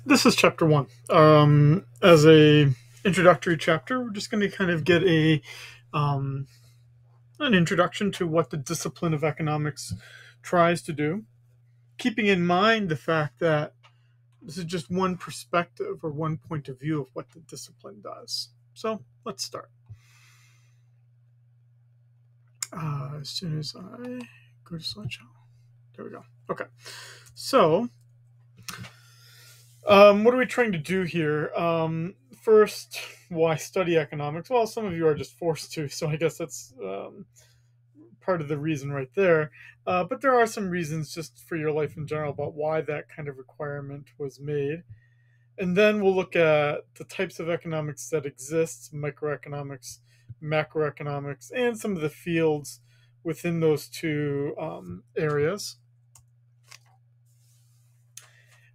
This is chapter one. As a introductory chapter, we're just going to kind of get um, an introduction to what the discipline of economics tries to do, keeping in mind the fact that this is just one perspective or one point of view of what the discipline does. So let's start. As soon as I go to slideshow, there we go. Okay, so what are we trying to do here? First, why study economics? Well, some of you are just forced to, so I guess that's part of the reason right there. But there are some reasons just for your life in general about why that kind of requirement was made. And then we'll look at the types of economics that exist, microeconomics, macroeconomics, and some of the fields within those two areas.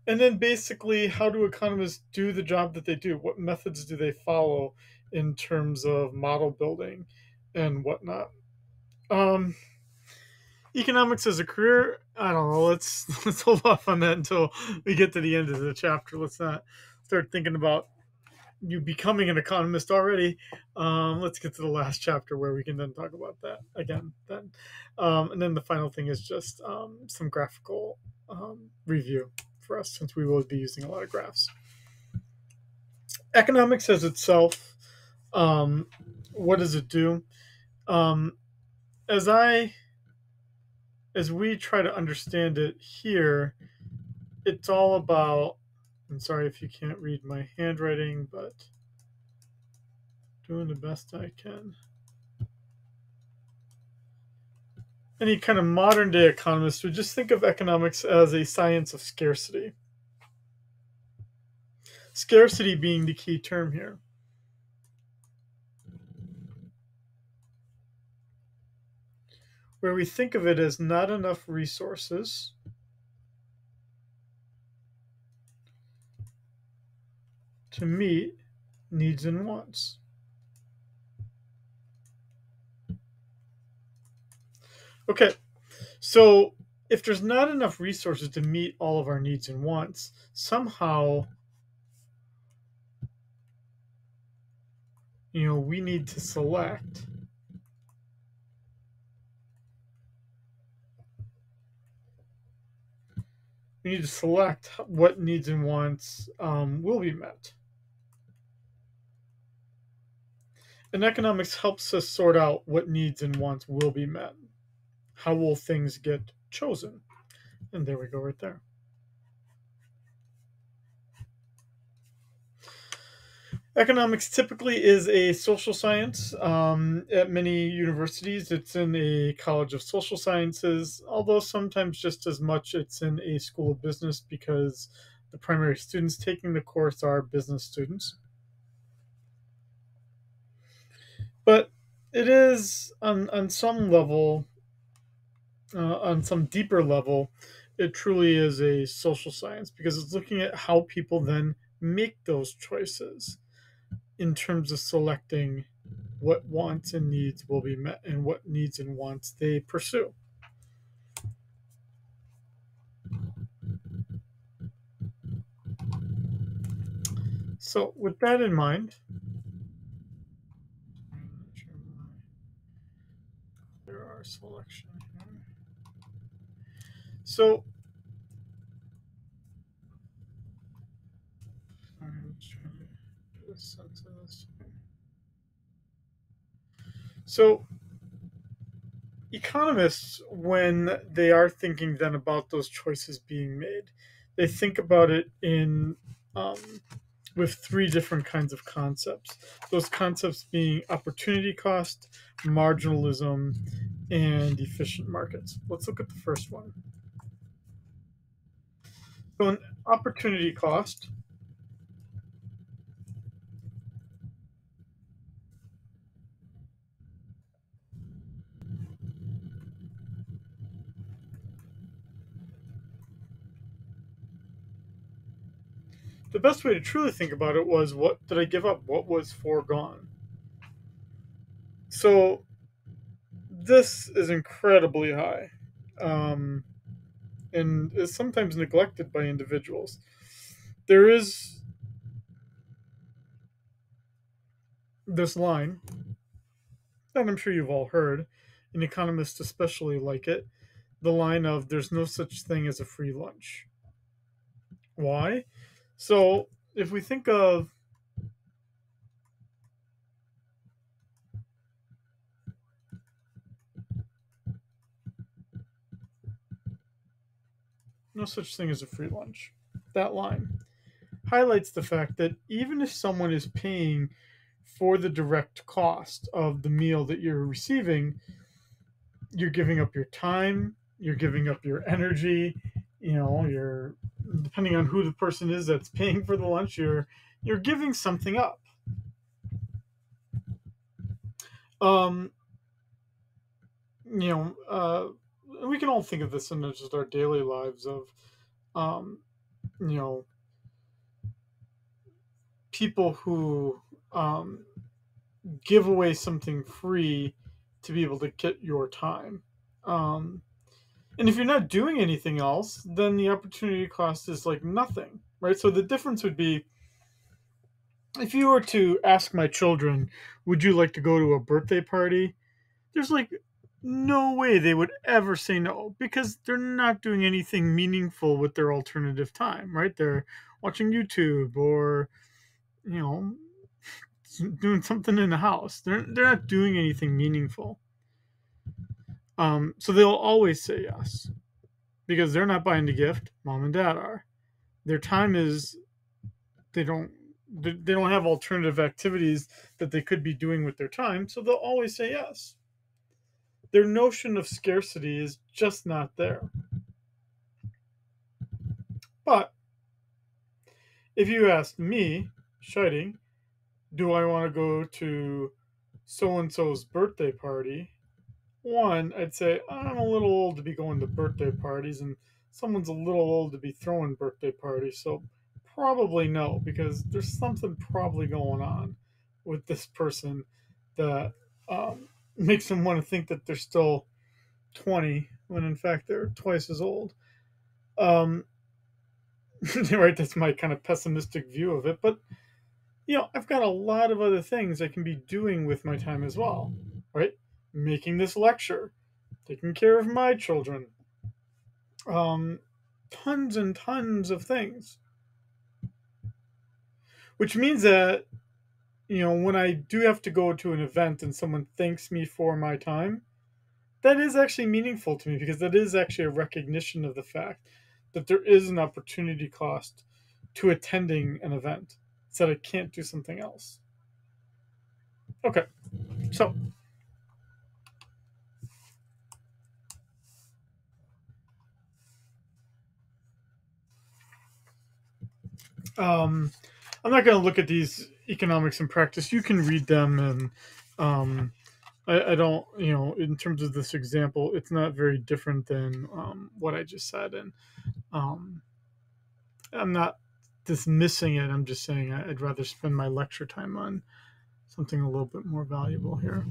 And then basically, how do economists do the job that they do? What methods do they follow in terms of model building and whatnot? Economics as a career, I don't know. Let's hold off on that until we get to the end of the chapter. Let's not start thinking about you becoming an economist already. Let's get to the last chapter where we can then talk about that again. Then, and then the final thing is just some graphical review for us, since we will be using a lot of graphs. Economics as itself, what does it do? As we try to understand it here, it's all about, I'm sorry if you can't read my handwriting, but doing the best I can. Any kind of modern day economist would just think of economics as a science of scarcity. Scarcity being the key term here. Where we think of it as not enough resources to meet needs and wants. Okay, so if there's not enough resources to meet all of our needs and wants, somehow, we need to select. We need to select what needs and wants will be met. And economics helps us sort out what needs and wants will be met. How will things get chosen? And there we go right there. Economics typically is a social science. At many universities, it's in a college of social sciences, although sometimes just as much it's in a school of business because the primary students taking the course are business students. But it is, on some level, on some deeper level, it truly is a social science because it's looking at how people then make those choices in terms of selecting what wants and needs will be met and what needs and wants they pursue. So, with that in mind, there are selection here. So, let's try to get a sense of this. So, economists, when they are thinking then about those choices being made, they think about it in with three different kinds of concepts. Those concepts being opportunity cost, marginalism, and efficient markets. Let's look at the first one. So an opportunity cost the best way to truly think about it was, what did I give up? What was foregone? So this is incredibly high, and is sometimes neglected by individuals. there is this line that I'm sure you've all heard, and economists especially like it, the line of there's no such thing as a free lunch. Why? So if we think of no such thing as a free lunch, that line highlights the fact that even if someone is paying for the direct cost of the meal that you're receiving, you're giving up your time, you're giving up your energy, you're depending on who the person is that's paying for the lunch, you're giving something up. Um, you know, uh, we can all think of this in just our daily lives of, um, you know, people who give away something free to be able to get your time. Um, and if you're not doing anything else, then the opportunity cost is like nothing, right? So the difference would be if you were to ask my children, would you like to go to a birthday party? There's like no way they would ever say no because they're not doing anything meaningful with their alternative time, right? They're watching YouTube or, you know, doing something in the house. They're not doing anything meaningful. So they'll always say yes because they're not buying the gift. Mom and dad are. Their time is they don't they don't have alternative activities that they could be doing with their time, so they'll always say yes. Their notion of scarcity is just not there. But if you asked me, Scheiding, do I want to go to so and so's birthday party? One, I'd say I'm a little old to be going to birthday parties, and someone's a little old to be throwing birthday parties. So probably no, because there's something probably going on with this person that makes them want to think that they're still 20 when in fact they're twice as old. Um, right, that's my kind of pessimistic view of it. But I've got a lot of other things I can be doing with my time as well, right? Making this lecture, taking care of my children, um, tons and tons of things. Which means that, when I do have to go to an event and someone thanks me for my time, that is actually meaningful to me because that is actually a recognition of the fact that there is an opportunity cost to attending an event so that I can't do something else. Okay, so um, I'm not going to look at these economics in practice. You can read them, and I don't, in terms of this example, it's not very different than what I just said, and um, I'm not dismissing it. I'm just saying I'd rather spend my lecture time on something a little bit more valuable here.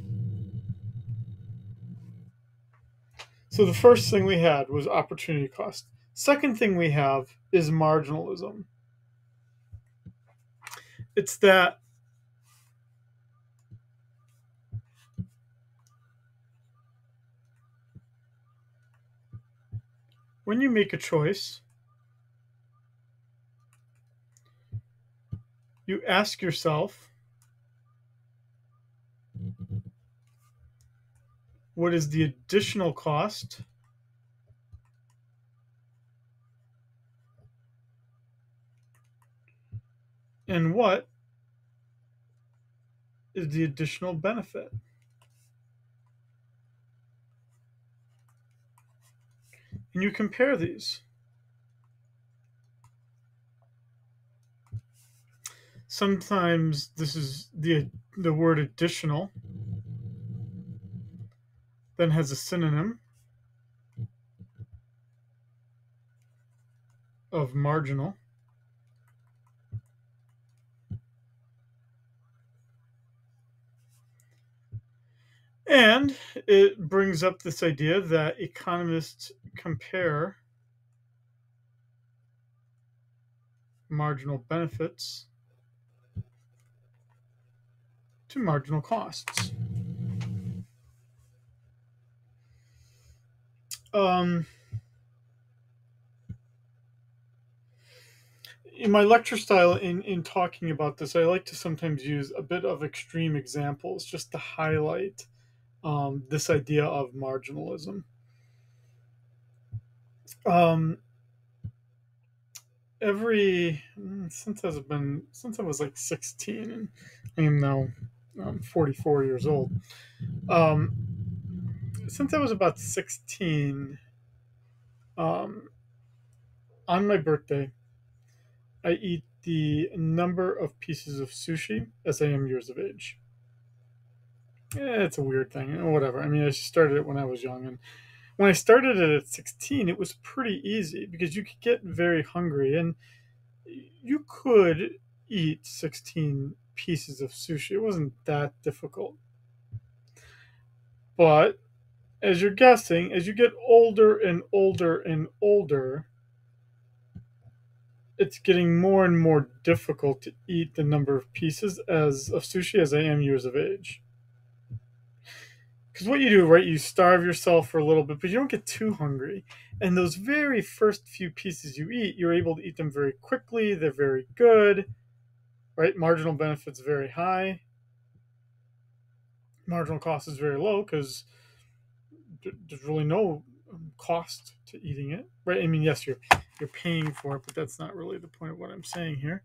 So the first thing we had was opportunity cost. Second thing we have is marginalism. It's that when you make a choice, you ask yourself, what is the additional cost and what is the additional benefit? And you compare these. Sometimes this is the word additional then has a synonym of marginal. And it brings up this idea that economists compare marginal benefits to marginal costs. In my lecture style, in talking about this, I like to sometimes use a bit of extreme examples just to highlight this idea of marginalism. Since I was like 16, and I am now 44 years old. Since I was about 16, on my birthday, I eat the number of pieces of sushi as I am years of age. It's a weird thing, whatever. I mean, I started it when I was young, and when I started it at 16, it was pretty easy because you could get very hungry, and you could eat 16 pieces of sushi. It wasn't that difficult. But as you're guessing, as you get older and older and older, it's getting more and more difficult to eat the number of pieces of sushi as I am years of age. Because what you do, right, you starve yourself for a little bit, but you don't get too hungry. And those very first few pieces you eat, you're able to eat them very quickly. They're very good, right? Marginal benefits very high. Marginal cost is very low because there's really no cost to eating it, right? I mean, yes, you're paying for it, but that's not really the point of what I'm saying here.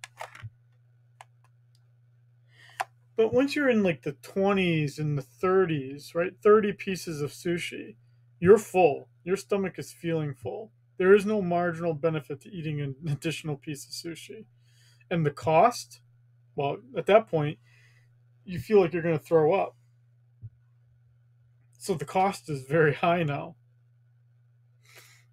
But once you're in like the 20s and the 30s, right? 30 pieces of sushi, you're full. Your stomach is feeling full. There is no marginal benefit to eating an additional piece of sushi. And the cost, well, at that point, you feel like you're going to throw up. So the cost is very high now.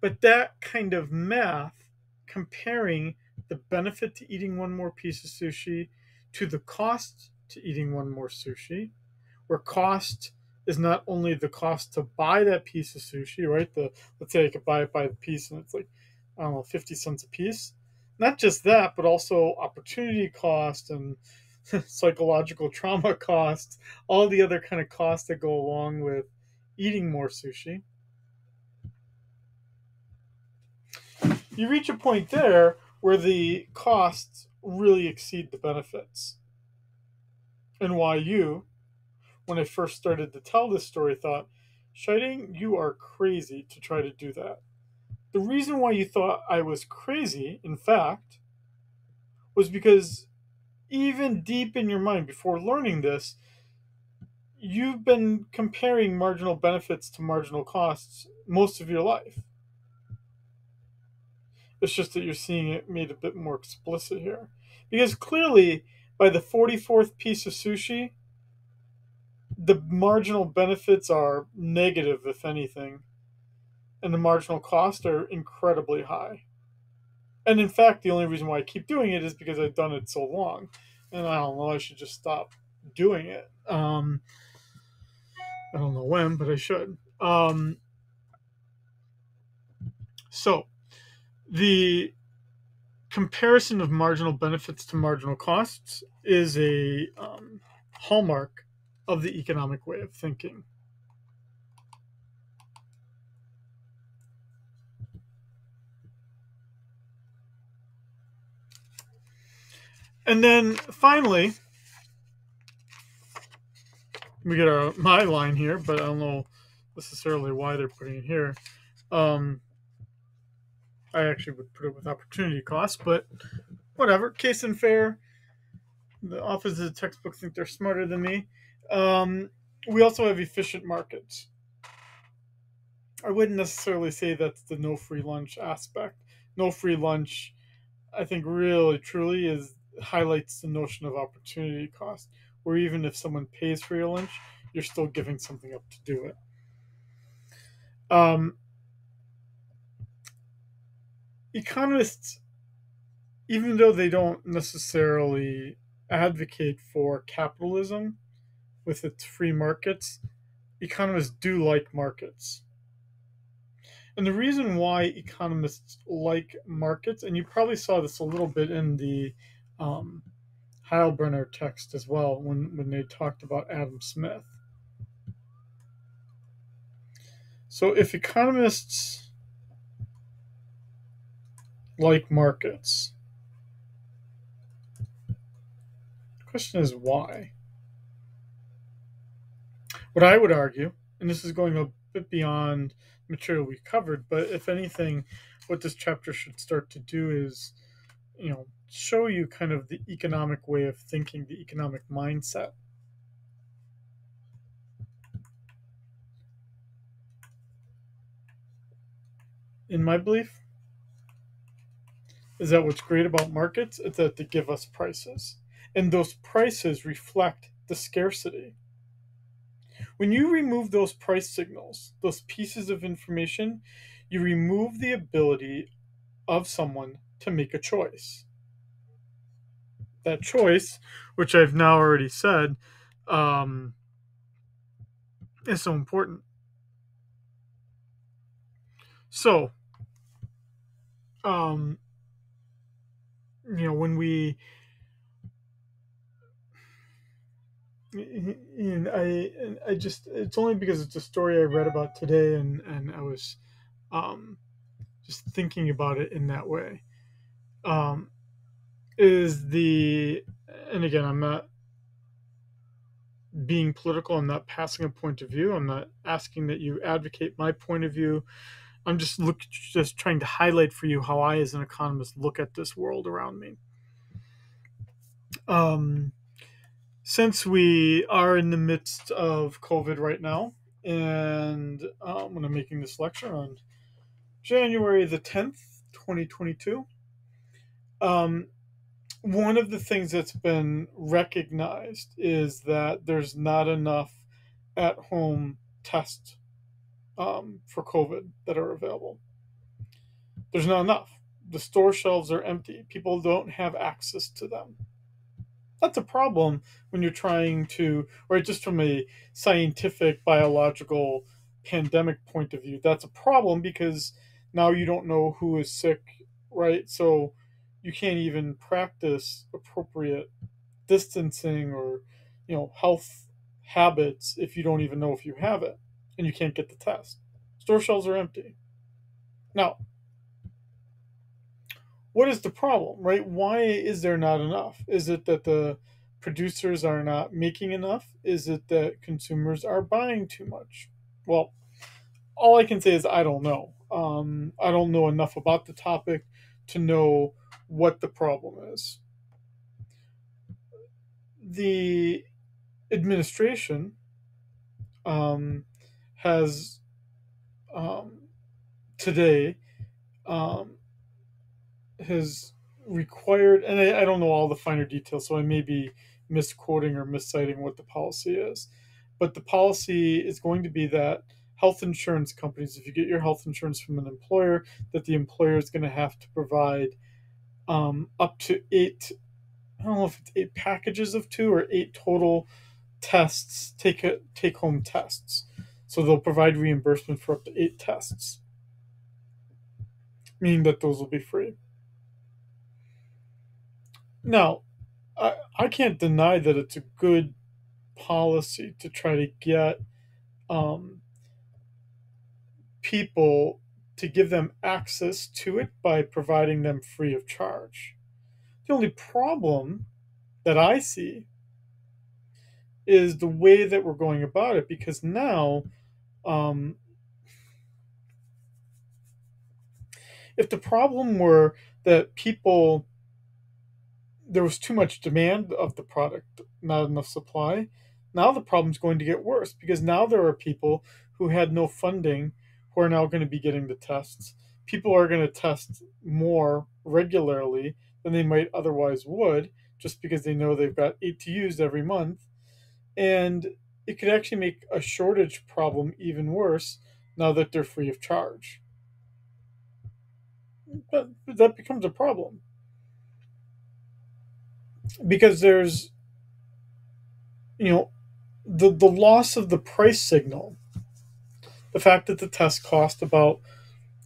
But that kind of math, comparing the benefit to eating one more piece of sushi to the cost to eating one more sushi, where cost is not only the cost to buy that piece of sushi, right? Let's say I could buy it by the piece and it's like, I don't know, 50 cents a piece. Not just that, but also opportunity cost and psychological trauma costs, all the other kind of costs that go along with eating more sushi. You reach a point there where the costs really exceed the benefits. And why when I first started to tell this story, thought, Scheiding, you are crazy to try to do that. The reason why you thought I was crazy, in fact, was because even deep in your mind, before learning this, you've been comparing marginal benefits to marginal costs most of your life. It's just that you're seeing it made a bit more explicit here. Because clearly, by the 44th piece of sushi, the marginal benefits are negative, if anything, and the marginal costs are incredibly high. And in fact, the only reason why I keep doing it is because I've done it so long. And I don't know, I should just stop doing it. I don't know when, but I should. So, the comparison of marginal benefits to marginal costs is a hallmark of the economic way of thinking. And then finally, we get my line here, but I don't know necessarily why they're putting it here. I actually would put it with opportunity cost, but whatever. Case and fair. The authors of the textbook think they're smarter than me. We also have efficient markets. I wouldn't necessarily say that's the no free lunch aspect. No free lunch, I think, really truly highlights the notion of opportunity cost, where even if someone pays for your lunch, you're still giving something up to do it. Economists, even though they don't necessarily advocate for capitalism with its free markets, economists do like markets. And the reason why economists like markets, and you probably saw this a little bit in the um, Heilbronner text as well when they talked about Adam Smith. So if economists like markets, the question is why? What I would argue, and this is going a bit beyond material we covered, but if anything, what this chapter should start to do is, show you kind of the economic way of thinking, the economic mindset. In my belief, is that what's great about markets is that they give us prices, and those prices reflect the scarcity. When you remove those price signals, those pieces of information, you remove the ability of someone to make a choice. That choice, which I've now already said, um, is so important. So, um, when we, and I just, it's only because it's a story I read about today, and I was um, just thinking about it in that way. Um, is the, and again, I'm not being political. I'm not passing a point of view. I'm not asking that you advocate my point of view. I'm just trying to highlight for you how I, as an economist, look at this world around me. Um, since we are in the midst of COVID right now, and when I'm making this lecture on January the 10th, 2022, one of the things that's been recognized is that there's not enough at-home tests for COVID that are available. There's not enough. The store shelves are empty. People don't have access to them. That's a problem when you're trying to, or just from a scientific, biological, pandemic point of view, that's a problem because now you don't know who is sick, right? So you can't even practice appropriate distancing or, health habits if you don't even know if you have it and you can't get the test. Store shelves are empty. Now, what is the problem, right? Why is there not enough? Is it that the producers are not making enough? Is it that consumers are buying too much? Well, all I can say is I don't know. I don't know enough about the topic to know what the problem is. The administration um, has um, today um, has required, and I don't know all the finer details, so I may be misquoting or misciting what the policy is, but the policy is going to be that health insurance companies, if you get your health insurance from an employer, that the employer is going to have to provide up to eight, I don't know if it's eight packages of two or eight total tests, take home tests. So they'll provide reimbursement for up to eight tests, meaning that those will be free. Now, I can't deny that it's a good policy to try to get um, people to give them access to it by providing them free of charge. The only problem that I see is the way that we're going about it, because now, um, if the problem were that people, there was too much demand of the product, not enough supply. Now the problem's going to get worse because now there are people who had no funding who are now going to be getting the tests. People are going to test more regularly than they might otherwise would just because they know they've got 8 to use every month. And it could actually make a shortage problem even worse now that they're free of charge. But that becomes a problem because there's, you know, the loss of the price signal, the fact that the test cost about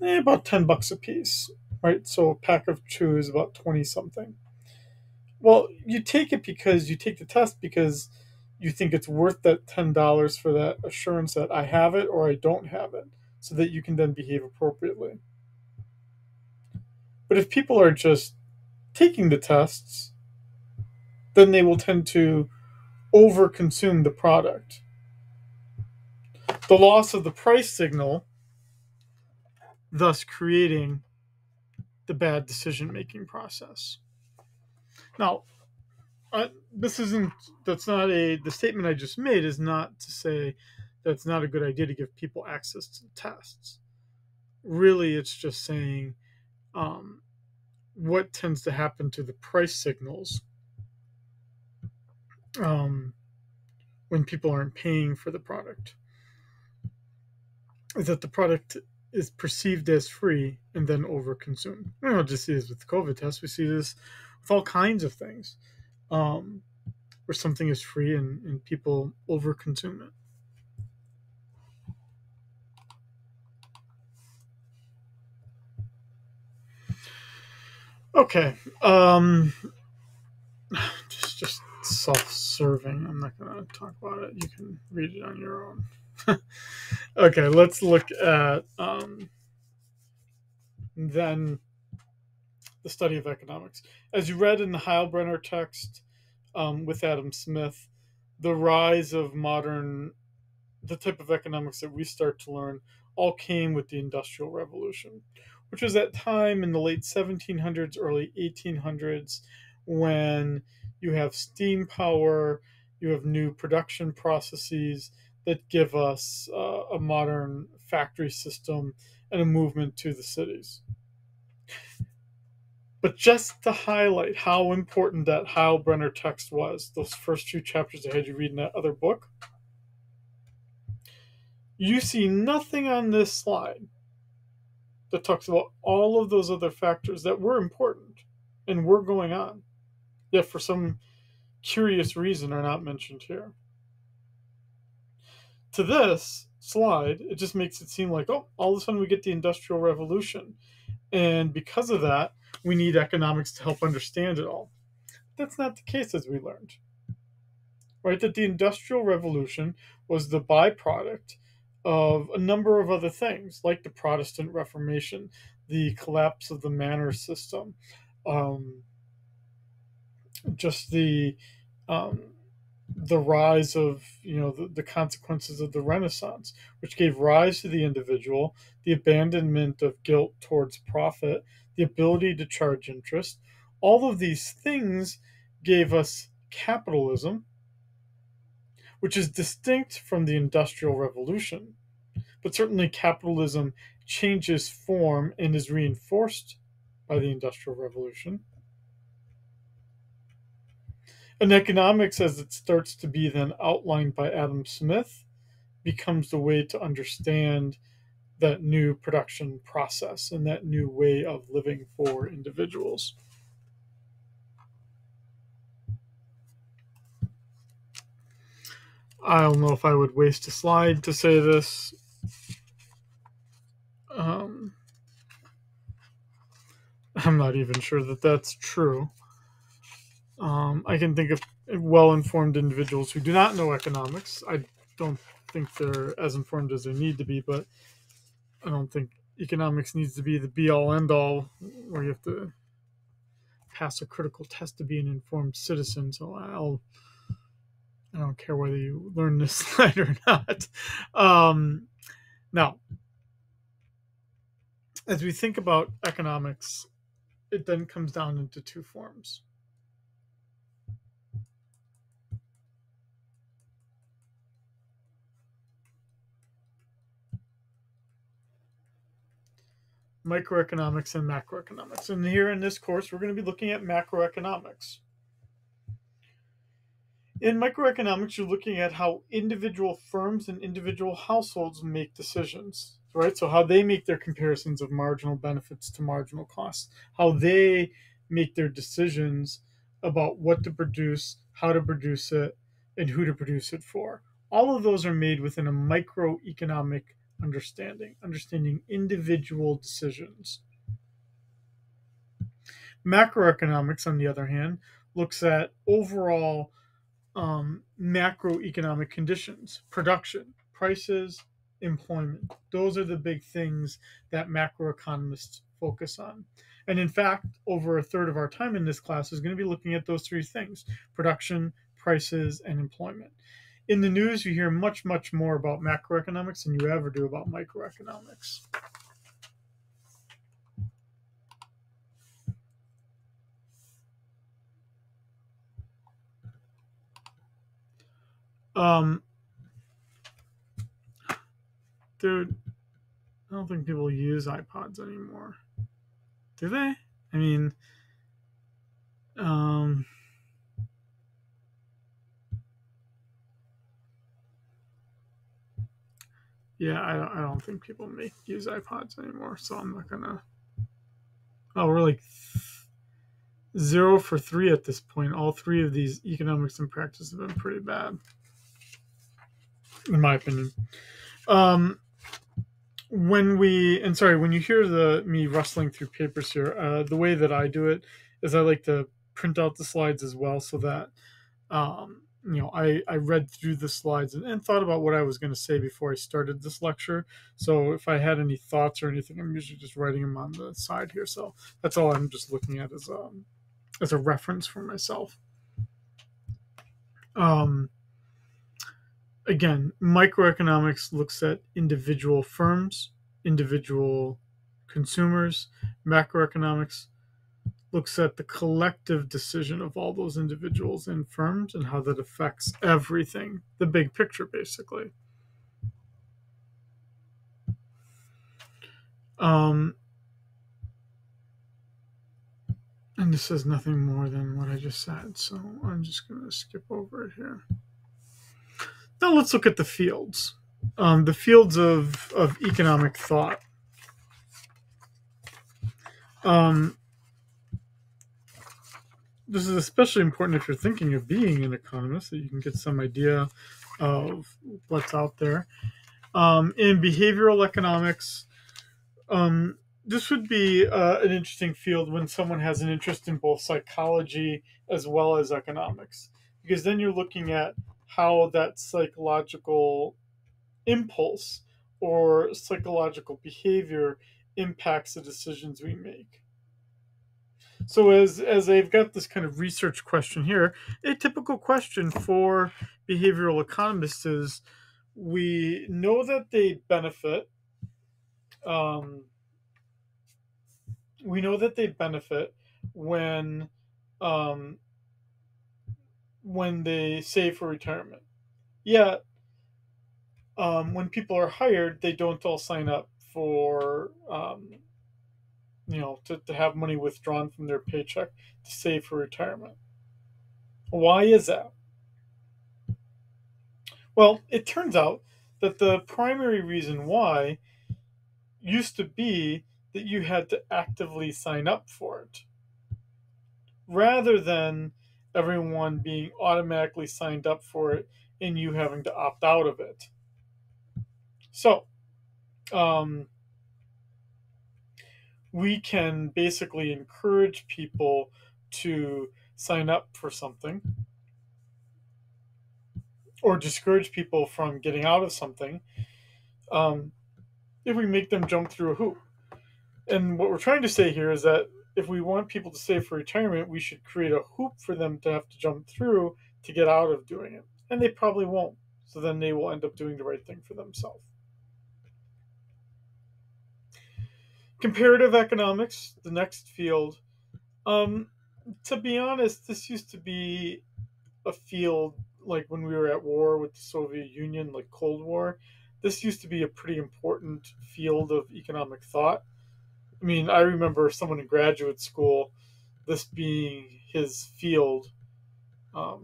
About $10 a piece, right? So a pack of 2 is about 20 something. Well, you take it because you take the test because you think it's worth that $10 for that assurance that I have it or I don't have it, so that you can then behave appropriately. But if people are just taking the tests, then they will tend to overconsume the product. The loss of the price signal, thus creating the bad decision making process. Now, this isn't, that's not the statement I just made is not to say that it's not a good idea to give people access to the tests. Really, it's just saying um, what tends to happen to the price signals um, when people aren't paying for the product is that the product is perceived as free and then overconsumed. We don't just see this with the COVID tests. We see this with all kinds of things where something is free and people overconsume it. Okay. Just self-serving. I'm not going to talk about it. You can read it on your own. Okay, let's look at then the study of economics. As you read in the Heilbrenner text with Adam Smith, the rise of the type of economics that we start to learn all came with the Industrial Revolution, which was that time in the late 1700s, early 1800s, when you have steam power, you have new production processes that give us a modern factory system and a movement to the cities. But just to highlight how important that Heilbrenner text was, those first 2 chapters I had you read in that other book, you see nothing on this slide that talks about all of those other factors that were important and were going on, yet for some curious reason are not mentioned here. To this slide, it just makes it seem like, oh, all of a sudden we get the Industrial Revolution. And because of that, we need economics to help understand it all. That's not the case, as we learned. Right? That the Industrial Revolution was the byproduct of a number of other things, like the Protestant Reformation, the collapse of the manor system, just the rise of the consequences of the Renaissance, which gave rise to the individual, the abandonment of guilt towards profit, the ability to charge interest. All of these things gave us capitalism, which is distinct from the Industrial Revolution. But certainly capitalism changes form and is reinforced by the Industrial Revolution. And economics, as it starts to be then outlined by Adam Smith, becomes the way to understand that new production process and that new way of living for individuals. I don't know if I would waste a slide to say this. I'm not even sure that that's true. I can think of well-informed individuals who do not know economics. I don't think they're as informed as they need to be, but I don't think economics needs to be the be-all, end-all where you have to pass a critical test to be an informed citizen. So I don't care whether you learn this slide or not. Now, as we think about economics, it then comes down into 2 forms. Microeconomics and macroeconomics. And here in this course, we're going to be looking at macroeconomics. In microeconomics, you're looking at how individual firms and individual households make decisions, right? So how they make their comparisons of marginal benefits to marginal costs, how they make their decisions about what to produce, how to produce it, and who to produce it for. All of those are made within a microeconomic understanding individual decisions. Macroeconomics, on the other hand, looks at overall macroeconomic conditions, production, prices, employment. Those are the big things that macroeconomists focus on. And in fact, over a third of our time in this class is going to be looking at those three things: production, prices, and employment. In the news, you hear much, much more about macroeconomics than you ever do about microeconomics. Dude, I don't think people use iPods anymore. Do they? I mean, yeah, I don't think people use iPods anymore, so I'm not gonna. Oh, we're like 0 for 3 at this point. All three of these economics and practice have been pretty bad, in my opinion. When you hear me rustling through papers here, the way that I do it is I like to print out the slides as well, so that I read through the slides and thought about what I was going to say before I started this lecture. So if I had any thoughts or anything, I'm usually just writing them on the side here. So that's all I'm just looking at as a reference for myself. Again, microeconomics looks at individual firms, individual consumers. Macroeconomics looks at the collective decision of all those individuals and firms and how that affects everything, the big picture, basically. And this says nothing more than what I just said, so I'm just going to skip over it here. Now let's look at the fields. The fields of economic thought. This is especially important if you're thinking of being an economist, so you can get some idea of what's out there. In behavioral economics, this would be an interesting field when someone has an interest in both psychology as well as economics, because then you're looking at how that psychological impulse or psychological behavior impacts the decisions we make. So as I've got this kind of research question here, a typical question for behavioral economists is, we know that they benefit. We know that they benefit when they save for retirement. Yet, when people are hired, they don't all sign up for to have money withdrawn from their paycheck to save for retirement. Why is that? Well, it turns out that the primary reason why used to be that you had to actively sign up for it, rather than everyone being automatically signed up for it and you having to opt out of it. So, we can basically encourage people to sign up for something, or discourage people from getting out of something, if we make them jump through a hoop. And what we're trying to say here is that if we want people to save for retirement, we should create a hoop for them to have to jump through to get out of doing it. And they probably won't. So then they will end up doing the right thing for themselves. Comparative economics, the next field. To be honest, this used to be a field like when we were at war with the Soviet Union, like Cold War. This used to be a pretty important field of economic thought. I mean, I remember someone in graduate school, this being his field,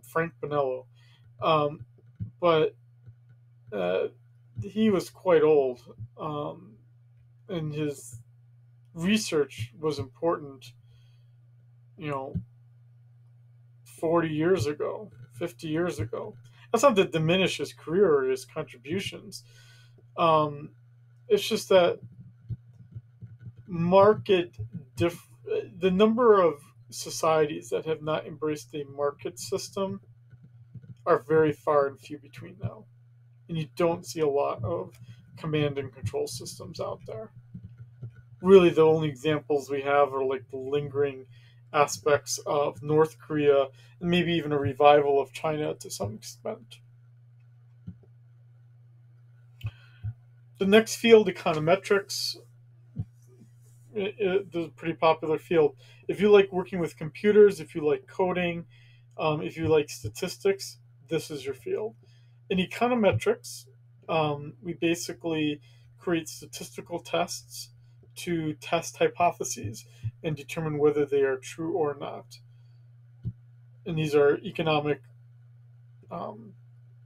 Frank Bonello. But he was quite old, and his research was important, 40 years ago, 50 years ago. That's not to diminish his career or his contributions. It's just that market the number of societies that have not embraced a market system are very far and few between now. And you don't see a lot of command and control systems out there. Really, the only examples we have are like the lingering aspects of North Korea and maybe even a revival of China to some extent. The next field, econometrics, is a pretty popular field. If you like working with computers, if you like coding, if you like statistics, this is your field. In econometrics, we basically create statistical tests to test hypotheses and determine whether they are true or not. And these are um,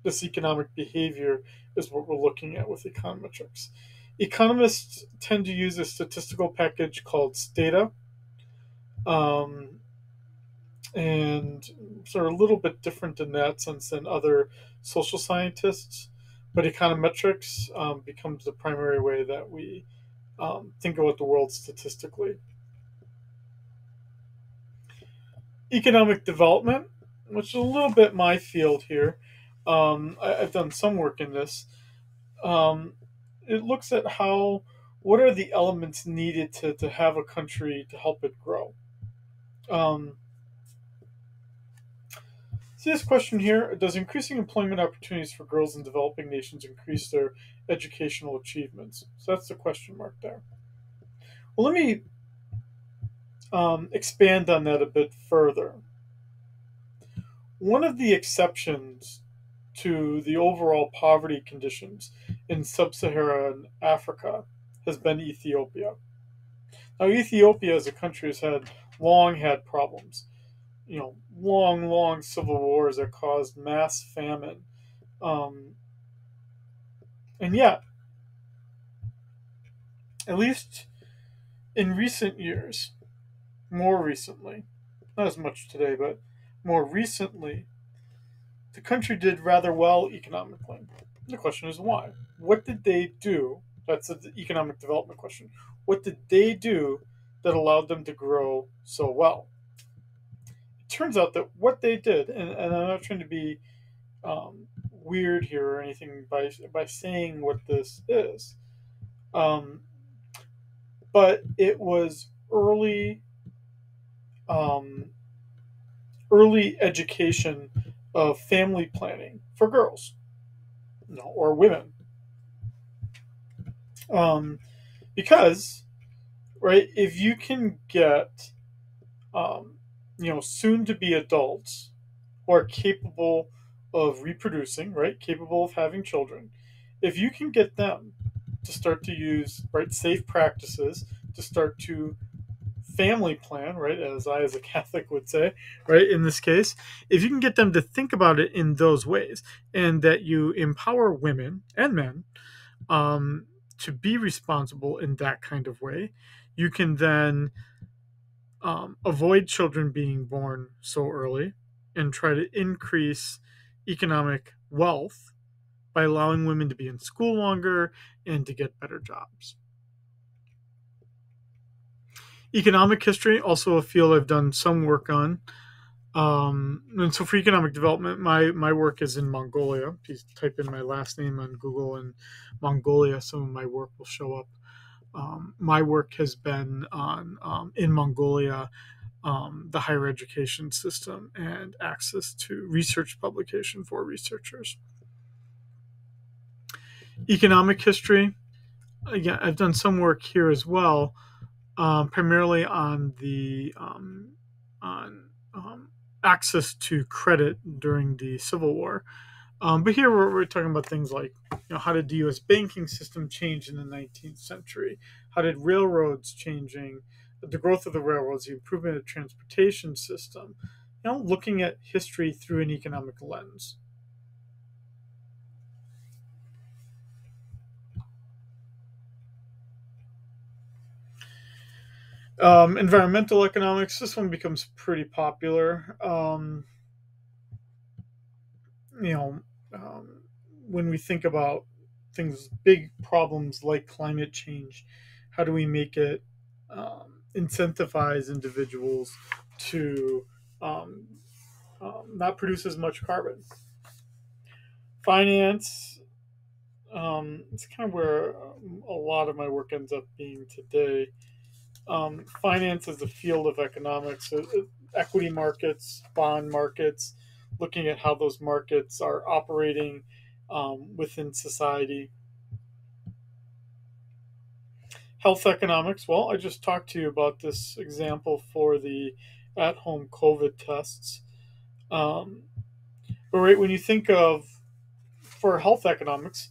this economic behavior is what we're looking at with econometrics. Economists tend to use a statistical package called Stata, um, and sort of a little bit different in that sense than other social scientists. But econometrics becomes the primary way that we think about the world statistically. Economic development, which is a little bit my field here. I've done some work in this. Um, it looks at what are the elements needed to have a country to help it grow. Um, See this question here: does increasing employment opportunities for girls in developing nations increase their educational achievements? So that's the question mark there. Well, let me expand on that a bit further. One of the exceptions to the overall poverty conditions in sub-Saharan Africa has been Ethiopia. Now, Ethiopia as a country has long had problems. Long civil wars that caused mass famine. Um, and yet, at least in recent years, more recently, not as much today, but more recently, the country did rather well economically. The question is why? What did they do? That's the economic development question. What did they do that allowed them to grow so well? It turns out that what they did, and I'm not trying to be weird here or anything by saying what this is, um, but it was um, early education of family planning for girls, or women, um, because right, if you can get um, soon to be adults who are capable of reproducing, right, capable of having children, if you can get them to start to use safe practices, to start to family plan, right, as I as a Catholic would say, right, in this case, if you can get them to think about it in those ways, and that you empower women and men um, to be responsible in that kind of way, you can then avoid children being born so early and try to increase economic wealth by allowing women to be in school longer and to get better jobs. Economic history, also a field I've done some work on. And so for economic development, my work is in Mongolia. If you type in my last name on Google and Mongolia, some of my work will show up. My work has been on in Mongolia, the higher education system and access to research publication for researchers. Economic history, again, I've done some work here as well, primarily on the on access to credit during the Civil War. But here we're talking about things like, how did the U.S. banking system change in the 19th century? How did railroads changing, the growth of the railroads, the improvement of the transportation system? Looking at history through an economic lens. Environmental economics. This one becomes pretty popular. You know, when we think about things, big problems like climate change. How do we make it incentivize individuals to um, not produce as much carbon? Finance, it's kind of where a lot of my work ends up being today. Finance is the field of economics, equity markets, bond markets, looking at how those markets are operating within society. Health economics, well, I just talked to you about this example for the at home COVID tests. Um, but right, when you think of for health economics,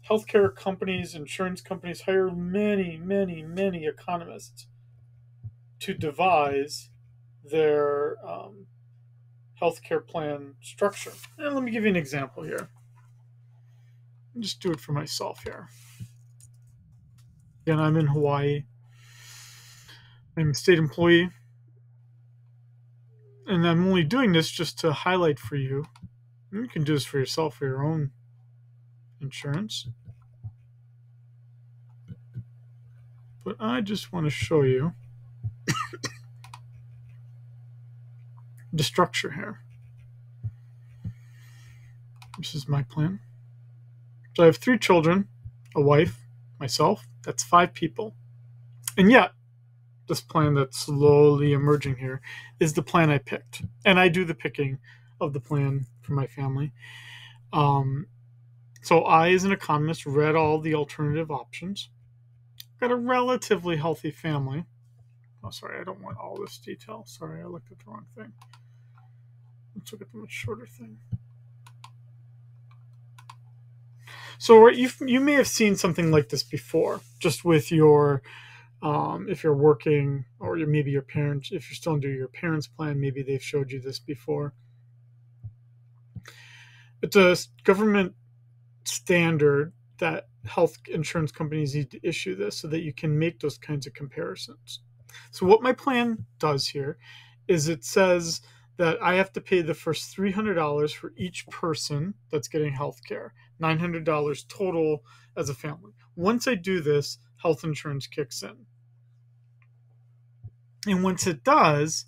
healthcare companies, insurance companies hire many, many, many economists to devise their healthcare plan structure. And let me give you an example here. I'll just do it for myself here. Again, I'm in Hawaii. I'm a state employee, and I'm only doing this just to highlight for you. You can do this for yourself for your own insurance. But I just want to show you the structure here. This is my plan. So I have 3 children, a wife, myself. That's 5 people. And yet, this plan that's slowly emerging here is the plan I picked. And I do the picking of the plan for my family. So I, as an economist, read all the alternative options. Got a relatively healthy family. Oh, sorry, I don't want all this detail. Sorry, I looked at the wrong thing. Let's look at the much shorter thing. So you may have seen something like this before, just with your, if you're working, or maybe your parents, if you're still under your parents' plan, maybe they've showed you this before. It's a government standard that health insurance companies need to issue this so that you can make those kinds of comparisons. So what my plan does here is it says that I have to pay the first $300 for each person that's getting health care, $900 total as a family. Once I do this, health insurance kicks in. And once it does,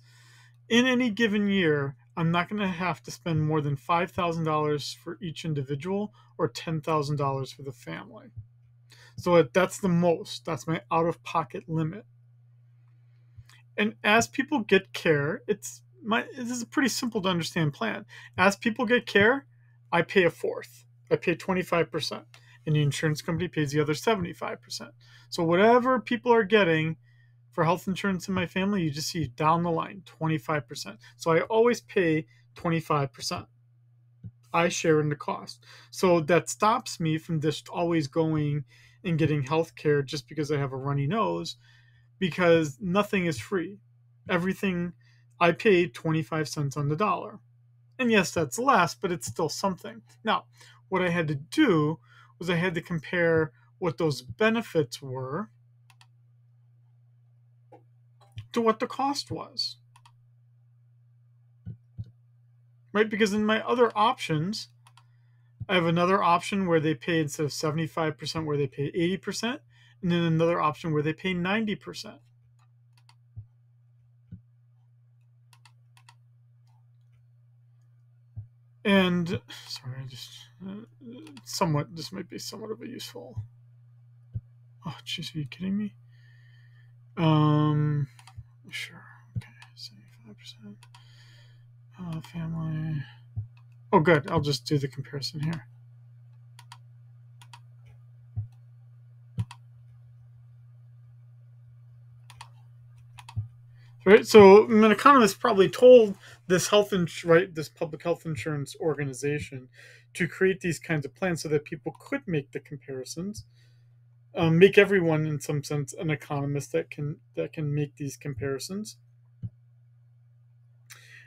in any given year, I'm not going to have to spend more than $5,000 for each individual or $10,000 for the family. So that's the most. That's my out-of-pocket limit. And as people get care, this is a pretty simple to understand plan. As people get care, I pay a fourth. I pay 25%, and the insurance company pays the other 75%. So whatever people are getting for health insurance in my family, you just see down the line, 25%. So I always pay 25%. I share in the cost. So that stops me from just always going and getting health care just because I have a runny nose, because nothing is free. Everything, I pay 25 cents on the dollar. And yes, that's less, but it's still something. Now, what I had to do was I had to compare what those benefits were to what the cost was. Right? Because in my other options, I have another option where they pay, instead of 75%, where they pay 80%, and then another option where they pay 90%. And sorry, I just this might be somewhat of a useful. Oh, jeez, are you kidding me? Sure. Okay, 75%. Family. Oh, good. I'll just do the comparison here. Right. So an economist probably told this this public health insurance organization to create these kinds of plans so that people could make the comparisons, make everyone in some sense an economist that can make these comparisons.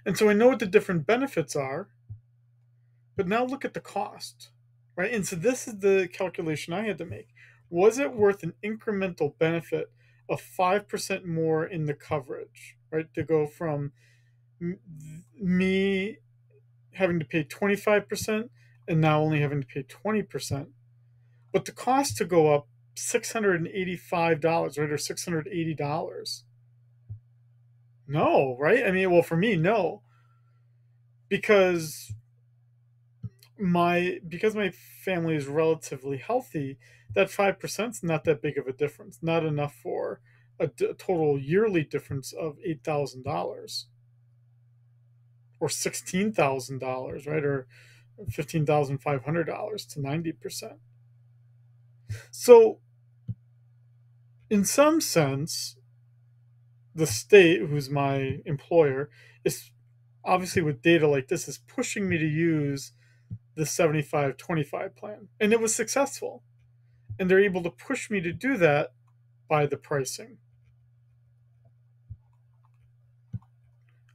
And so I know what the different benefits are, but now look at the cost, right? And so this is the calculation I had to make. Was it worth an incremental benefit of 5% more in the coverage, right? To go from me having to pay 25% and now only having to pay 20%? but the cost to go up $685, right, or $680. No, right? I mean, well, for me, no, because my family is relatively healthy. That 5% is not that big of a difference. Not enough for a total yearly difference of $8,000 or $16,000, right, or $15,500 to 90%. So, in some sense, the state, who's my employer, is obviously with data like this is pushing me to use the 75-25 plan, and it was successful. And they're able to push me to do that by the pricing.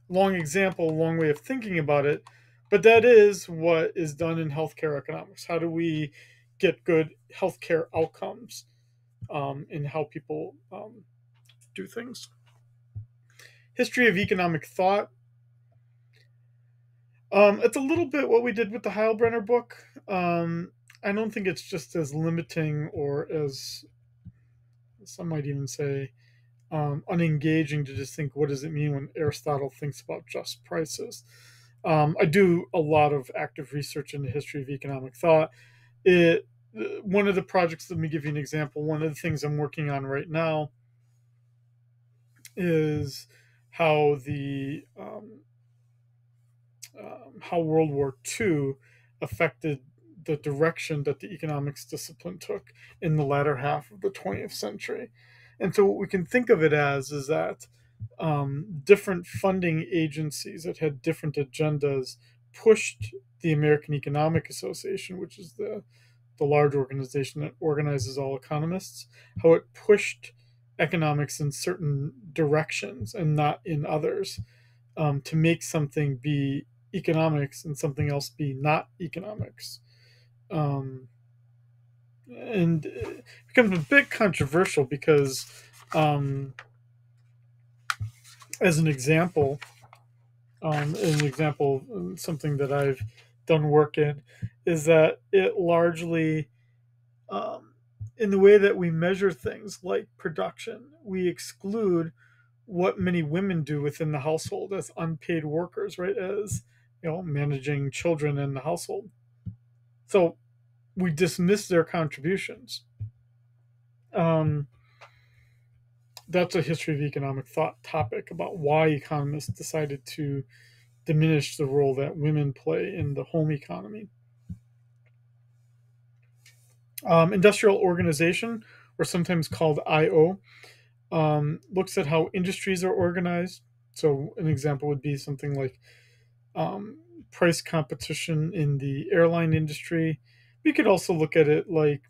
Long example, long way of thinking about it, but that is what is done in healthcare economics. How do we get good healthcare outcomes in how people do things? History of economic thought. It's a little bit what we did with the Heilbrenner book. I don't think it's just as limiting or as some might even say unengaging to just think, what does it mean when Aristotle thinks about just prices? I do a lot of active research in the history of economic thought. One of the projects, let me give you an example. One of the things I'm working on right now is how how World War II affected the direction that the economics discipline took in the latter half of the 20th century. And so, what we can think of it as is that different funding agencies that had different agendas pushed the American Economic Association, which is the large organization that organizes all economists, how it pushed economics in certain directions and not in others, to make something be economics and something else be not economics. Um, and it becomes a bit controversial because, um, as an example, something that I've done work in is that it largely, um, in the way that we measure things like production, we exclude what many women do within the household as unpaid workers, right? As managing children in the household. So we dismiss their contributions. Um, that's a history of economic thought topic about why economists decided to diminish the role that women play in the home economy. Industrial organization, or sometimes called IO, looks at how industries are organized. So, an example would be something like um, price competition in the airline industry. We could also look at it like,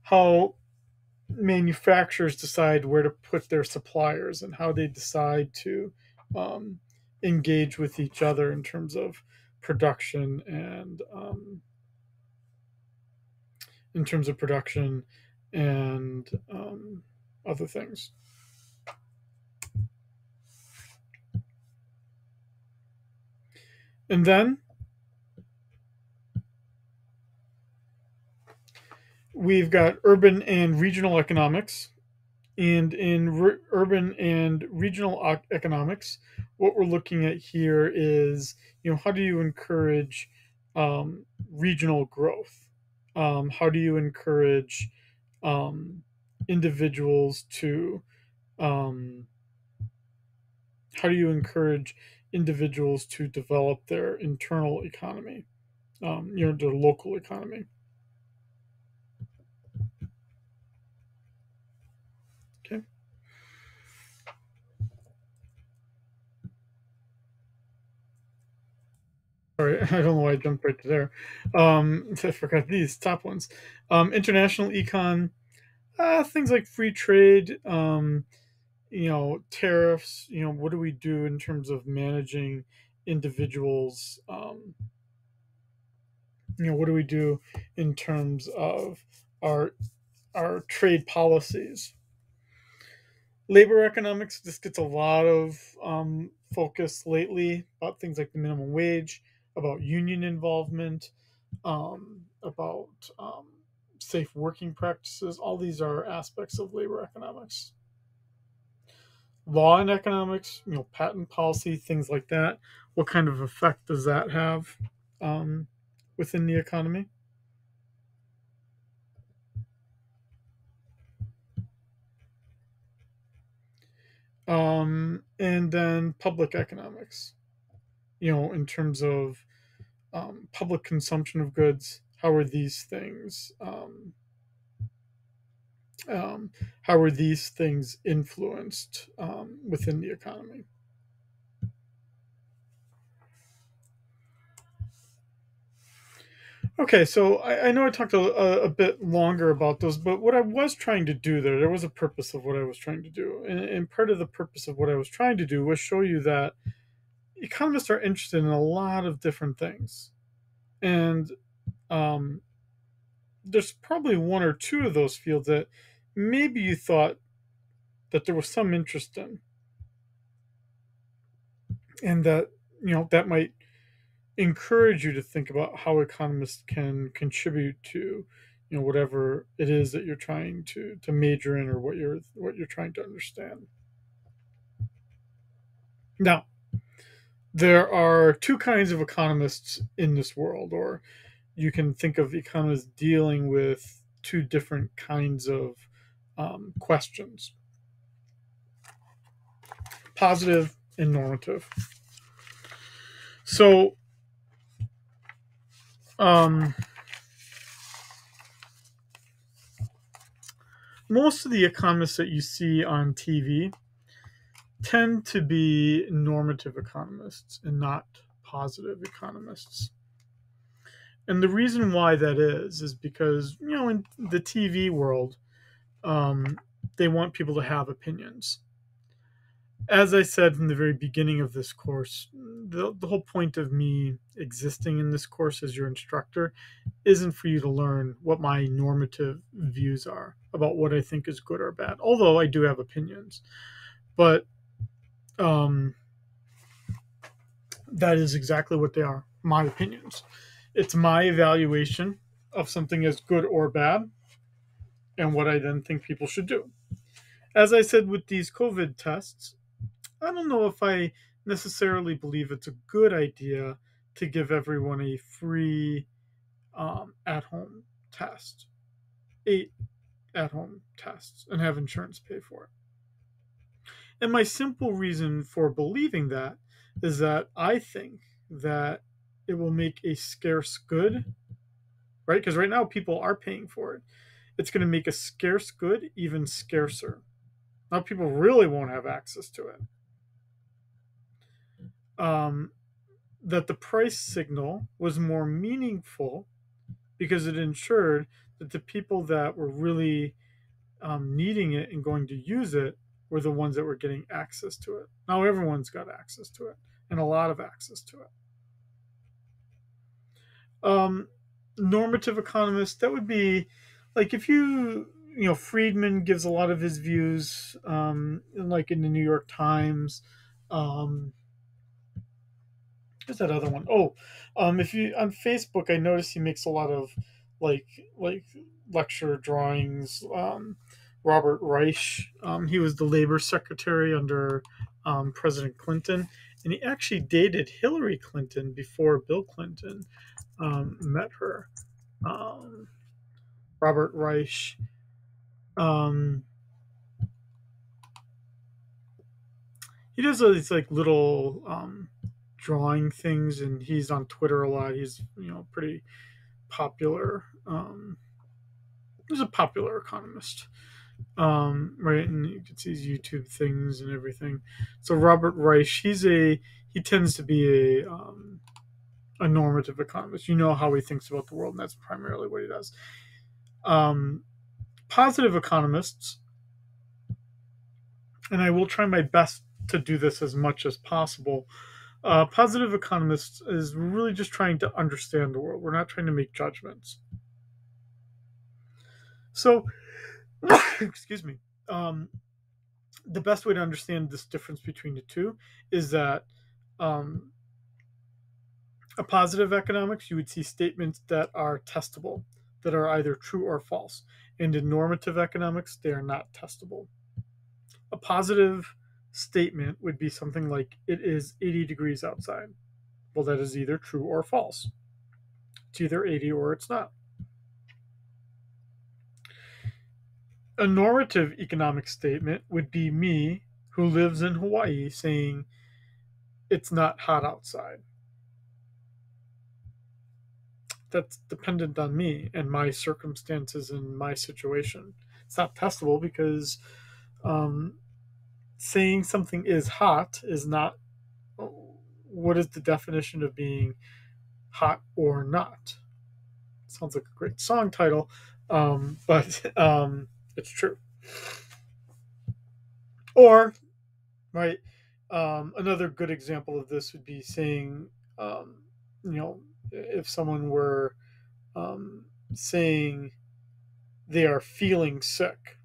how manufacturers decide where to put their suppliers and how they decide to um, engage with each other in terms of production and in terms of production and other things. And then we've got urban and regional economics. And in urban and regional economics, what we're looking at here is, how do you encourage regional growth? How do you encourage um, individuals to um, how do you encourage individuals to develop their internal economy, their local economy? Okay. Sorry, I don't know why I jumped right to there. I forgot these top ones. International econ, things like free trade, tariffs. What do we do in terms of managing individuals? What do we do in terms of our our trade policies? Labor economics just gets a lot of focus lately about things like the minimum wage, about union involvement, about safe working practices. All these are aspects of labor economics. Law and economics, patent policy, things like that. What kind of effect does that have um, within the economy? And then public economics, in terms of public consumption of goods. Um, how are these things influenced within the economy? Okay, so I know I talked a bit longer about those, but what I was trying to do there was a purpose of what I was trying to do. And part of the purpose of what I was trying to do was show you that economists are interested in a lot of different things. And um, there's probably one or two of those fields that maybe you thought that there was some interest in, and that, that might encourage you to think about how economists can contribute to whatever it is that you're trying to major in, or what you're trying to understand. Now, there are two kinds of economists in this world, or you can think of economists dealing with two different kinds of questions: positive and normative. So um, most of the economists that you see on TV tend to be normative economists and not positive economists. And the reason why that is because, in the TV world, um, they want people to have opinions. As I said from the very beginning of this course, the whole point of me existing in this course as your instructor isn't for you to learn what my normative views are about what I think is good or bad, although I do have opinions. But um, that is exactly what they are, my opinions. It's my evaluation of something as good or bad and what I then think people should do. As I said with these COVID tests, I don't know if I necessarily believe it's a good idea to give everyone a free at home test, 8 at home tests, and have insurance pay for it. And my simple reason for believing that is that I think that it will make a scarce good, right? Because right now people are paying for it. It's going to make a scarce good even scarcer. Now people really won't have access to it. Um, that the price signal was more meaningful because it ensured that the people that were really needing it and going to use it were the ones that were getting access to it. Now everyone's got access to it, and a lot of access to it. Um, Normative economists, that would be like if Friedman gives a lot of his views, like in the New York Times. Um, What's that other one? Oh, if you on Facebook, I noticed he makes a lot of like like lecture drawings. Robert Reich, he was the labor secretary under President Clinton, and he actually dated Hillary Clinton before Bill Clinton met her. Um, Robert Reich. Um, he does all these like little drawing things, and he's on Twitter a lot. He's pretty popular. He's a popular economist, right? And you can see his YouTube things and everything. So Robert Reich, he tends to be a normative economist. You know how he thinks about the world, and that's primarily what he does. Positive economists, and I will try my best to do this as much as possible. Positive economists is really just trying to understand the world. We're not trying to make judgments. So, excuse me. The best way to understand this difference between the two is that a positive economics, you would see statements that are testable, that are either true or false. And in normative economics, they are not testable. A positive statement would be something like, it is 80 degrees outside. Well, that is either true or false. It's either 80 or it's not. A normative economic statement would be me, who lives in Hawaii, saying, it's not hot outside. That's dependent on me and my circumstances and my situation. It's not testable because saying something is hot is not, what is the definition of being hot or not? Sounds like a great song title, but it's true. Or, right, another good example of this would be saying, if someone were saying they are feeling sick,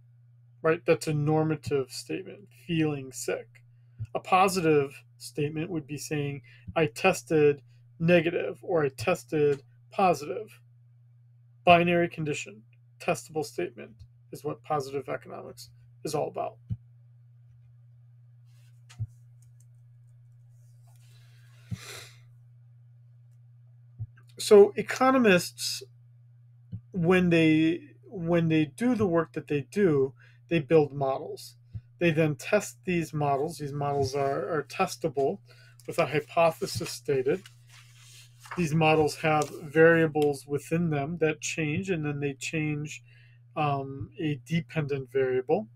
right? That's a normative statement, feeling sick. A positive statement would be saying, I tested negative or I tested positive. Binary condition, testable statement is what positive economics is all about. So economists, when they do the work that they do, they build models. They then test these models. These models are testable with a hypothesis stated. These models have variables within them that change, and then they change a dependent variable.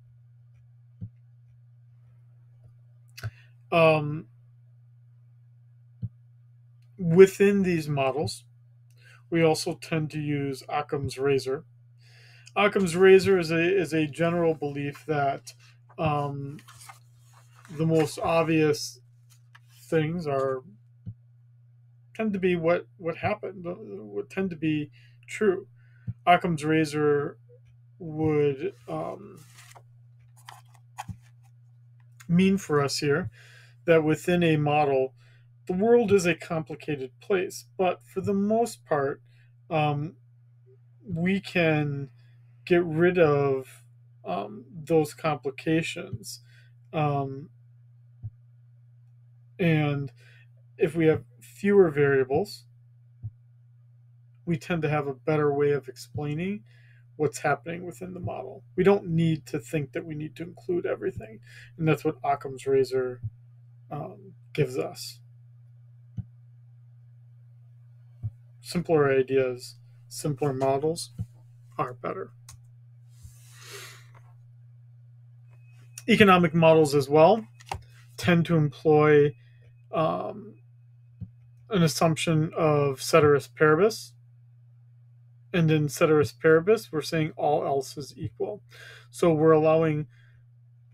Within these models, we also tend to use Occam's razor. Occam's razor is a general belief that the most obvious things tend to be what happened, what tend to be true. Occam's razor would mean for us here that within a model, the world is a complicated place, but for the most part, we can get rid of those complications. And if we have fewer variables, we tend to have a better way of explaining what's happening within the model. We don't need to think that we need to include everything. And that's what Occam's razor gives us. Simpler ideas, simpler models are better. Economic models as well tend to employ an assumption of ceteris paribus. And in ceteris paribus, we're saying all else is equal. So we're allowing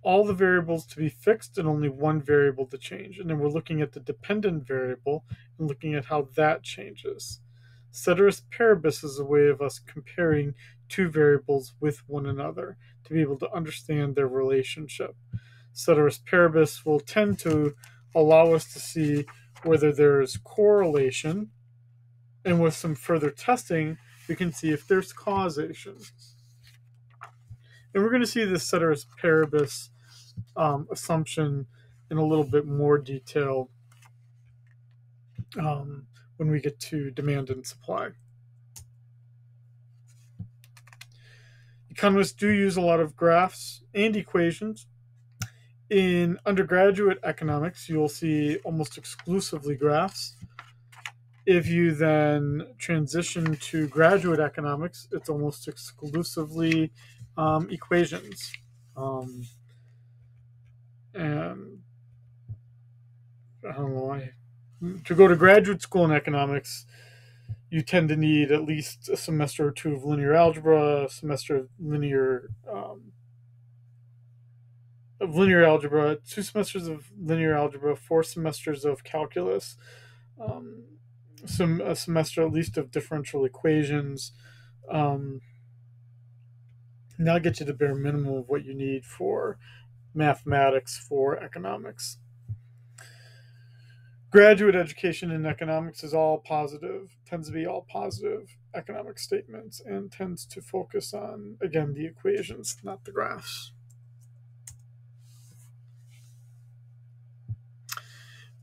all the variables to be fixed and only one variable to change. And then we're looking at the dependent variable and looking at how that changes. Ceteris paribus is a way of us comparing two variables with one another to be able to understand their relationship. Ceteris paribus will tend to allow us to see whether there's correlation, and with some further testing, we can see if there's causation. And we're going to see this ceteris paribus assumption in a little bit more detail when we get to demand and supply. Economists do use a lot of graphs and equations. In undergraduate economics, you'll see almost exclusively graphs. If you then transition to graduate economics, it's almost exclusively equations. And I don't know, to go to graduate school in economics, you tend to need at least a semester or two of linear algebra, a semester of linear algebra, 2 semesters of linear algebra, 4 semesters of calculus, a semester at least of differential equations. And that'll get you the bare minimum of what you need for mathematics for economics. Graduate education in economics is all positive, tends to be all positive economic statements, and tends to focus on, again, the equations, not the graphs.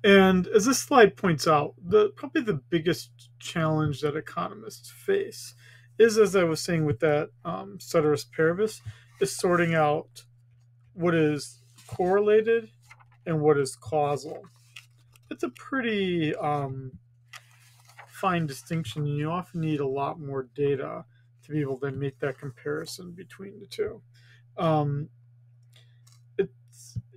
And as this slide points out, probably the biggest challenge that economists face is, as I was saying with that Ceteris Paribus, is sorting out what is correlated and what is causal. It's a pretty fine distinction. You often need a lot more data to be able to make that comparison between the two.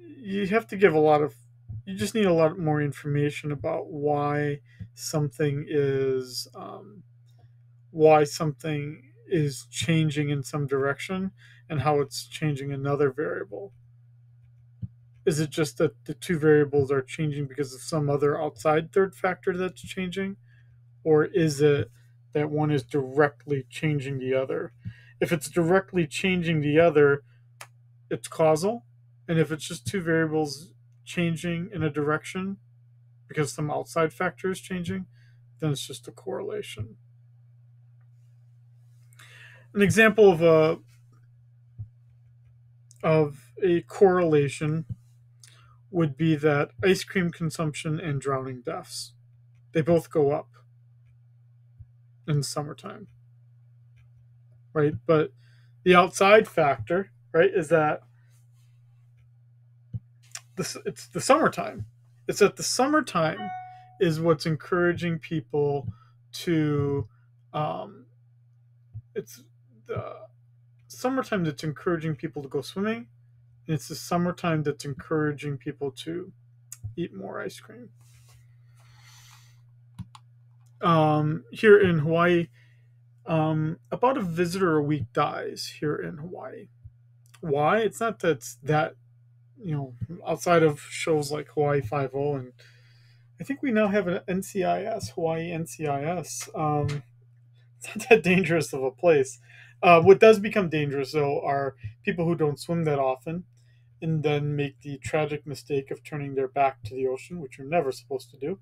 You have to give you just need a lot more information about why something is changing in some direction and how it's changing another variable. Is it just that the two variables are changing because of some other outside third factor that's changing? Or is it that one is directly changing the other? If it's directly changing the other, it's causal. And if it's just two variables changing in a direction because some outside factor is changing, then it's just a correlation. An example of a correlation would be that ice cream consumption and drowning deaths, they both go up in the summertime, right? But the outside factor, right, is that it's the summertime. It's that the summertime is what's encouraging people to. It's the summertime that's encouraging people to go swimming. And it's the summertime that's encouraging people to eat more ice cream. Here in Hawaii, about a visitor a week dies here in Hawaii. Why? It's not that outside of shows like Hawaii Five-0, and I think we now have an NCIS, Hawaii NCIS. It's not that dangerous of a place. What does become dangerous, though, are people who don't swim that often and then make the tragic mistake of turning their back to the ocean, which you're never supposed to do.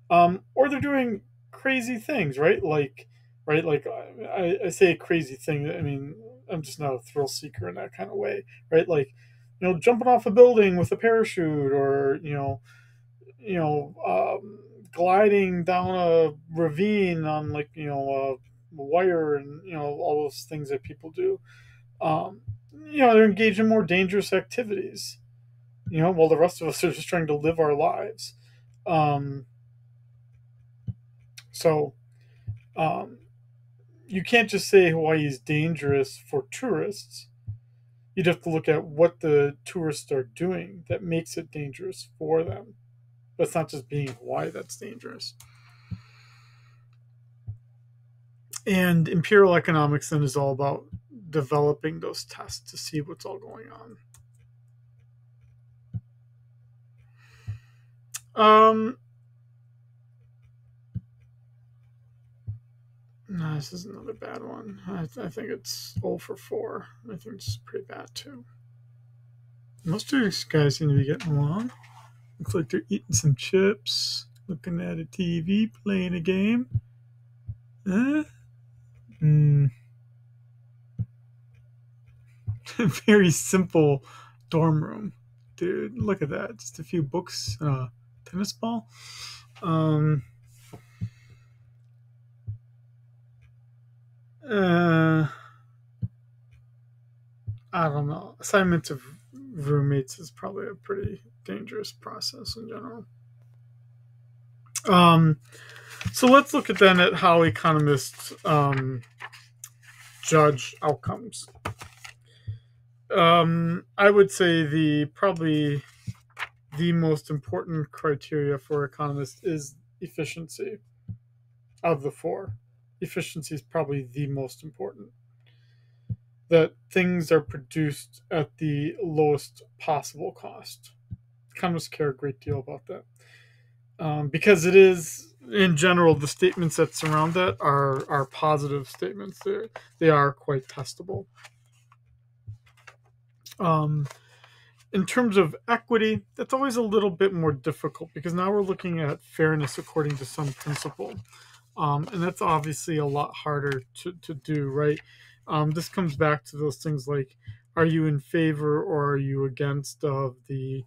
Or they're doing crazy things, right? Like I say a crazy thing. I mean, I'm just not a thrill seeker in that kind of way, right? Like, jumping off a building with a parachute, or gliding down a ravine on a wire, and all those things that people do. They're engaged in more dangerous activities. While the rest of us are just trying to live our lives. So you can't just say Hawaii is dangerous for tourists. You'd have to look at what the tourists are doing that makes it dangerous for them. But it's not just being Hawaii that's dangerous. And empirical economics then is all about developing those tests to see what's all going on. No, this is another bad one. I think it's 0 for 4. I think it's pretty bad too. Most of these guys seem to be getting along. Looks like they're eating some chips, looking at a TV, playing a game. Very simple dorm room. Dude, look at that. Just a few books and a tennis ball. I don't know. Assignments of roommates is probably a pretty dangerous process in general. So let's look at how economists judge outcomes. I would say probably the most important criteria for economists is efficiency. Of the 4, efficiency is probably the most important. That things are produced at the lowest possible cost. Economists care a great deal about that. Because it is, in general, the statements that surround that are positive statements. They are quite testable. In terms of equity, that's always a little bit more difficult because now we're looking at fairness according to some principle. And that's obviously a lot harder to do, right? This comes back to those things like, are you in favor or are you against of the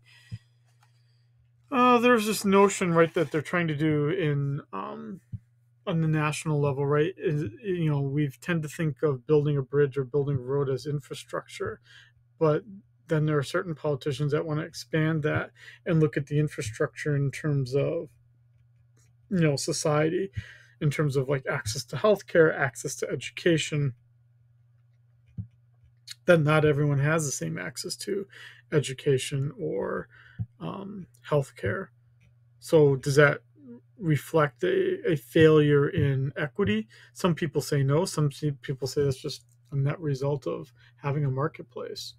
there's this notion, right, that they're trying to do in on the national level, right? We tend to think of building a bridge or building a road as infrastructure, but then there are certain politicians that want to expand that and look at the infrastructure in terms of society, in terms of like access to healthcare, access to education. That not everyone has the same access to education or healthcare. So does that reflect a failure in equity? Some people say no. Some people say that's just a net result of having a marketplace.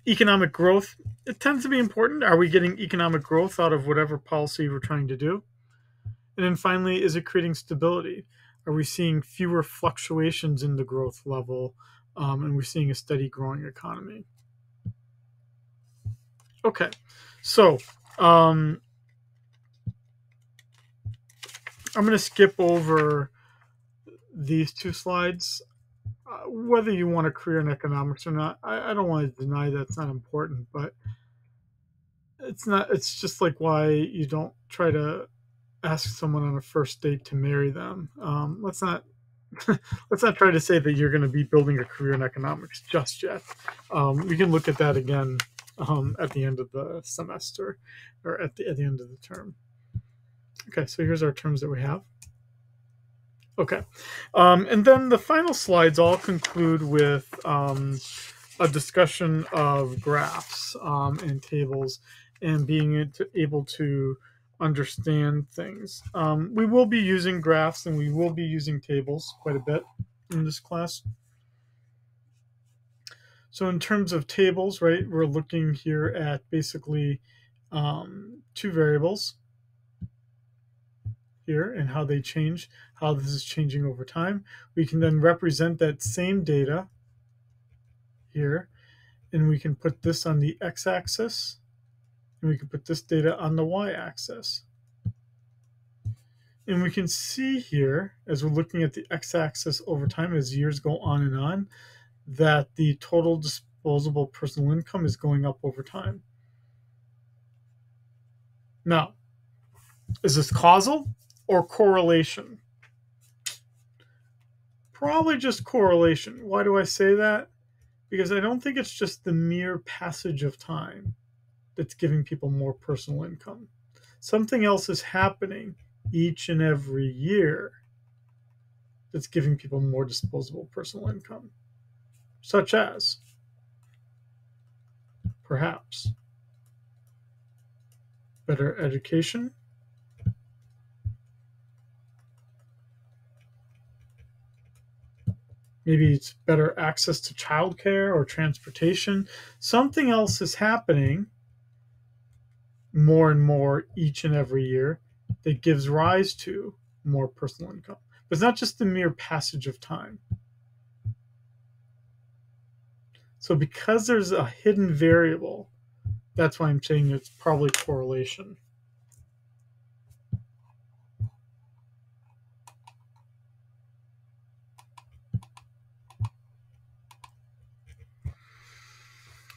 Economic growth, it tends to be important. Are we getting economic growth out of whatever policy we're trying to do? And then finally, is it creating stability? Are we seeing fewer fluctuations in the growth level? And we're seeing a steady growing economy. Okay, so I'm going to skip over these two slides. Whether you want a career in economics or not, I don't want to deny that's not important, but it's not. It's just like why you don't try to ask someone on a first date to marry them. Let's not let's not try to say that you're going to be building a career in economics just yet. We can look at that again at the end of the semester or at the end of the term. Okay, so here's our terms that we have. Okay, and then the final slides all conclude with a discussion of graphs and tables and being able to understand things. We will be using graphs and we will be using tables quite a bit in this class. So in terms of tables, right, we're looking here at basically two variables here and how they change, how this is changing over time. We can then represent that same data here, and we can put this on the x-axis, and we can put this data on the y-axis. And we can see here, as we're looking at the x-axis over time, as years go on, that the total disposable personal income is going up over time. Now, is this causal or correlation? Probably just correlation. Why do I say that? Because I don't think it's just the mere passage of time that's giving people more personal income. Something else is happening each and every year that's giving people more disposable personal income, such as perhaps better education, maybe it's better access to childcare or transportation. Something else is happening more and more each and every year that gives rise to more personal income. But it's not just the mere passage of time. So because there's a hidden variable, that's why I'm saying it's probably correlation.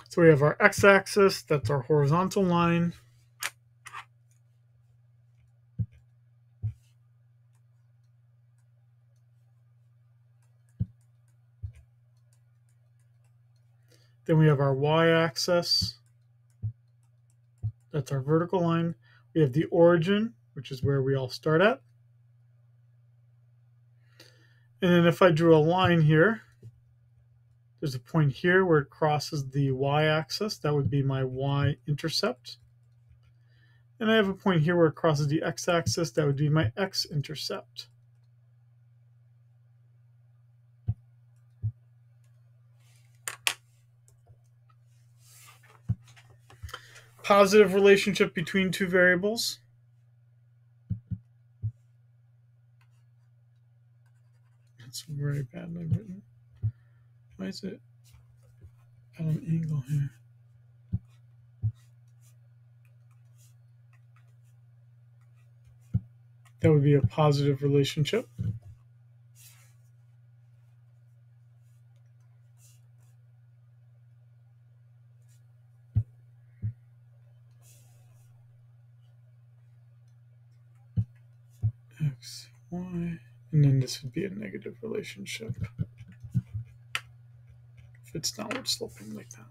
So we have our x-axis, that's our horizontal line. Then we have our y-axis, that's our vertical line. We have the origin, which is where we all start at. And then if I drew a line here, there's a point here where it crosses the y-axis. That would be my y-intercept. And I have a point here where it crosses the x-axis. That would be my x-intercept. Positive relationship between two variables. It's very badly written. Why is it? at an angle here. That would be a positive relationship. X, Y, and then this would be a negative relationship if it's downward sloping like that.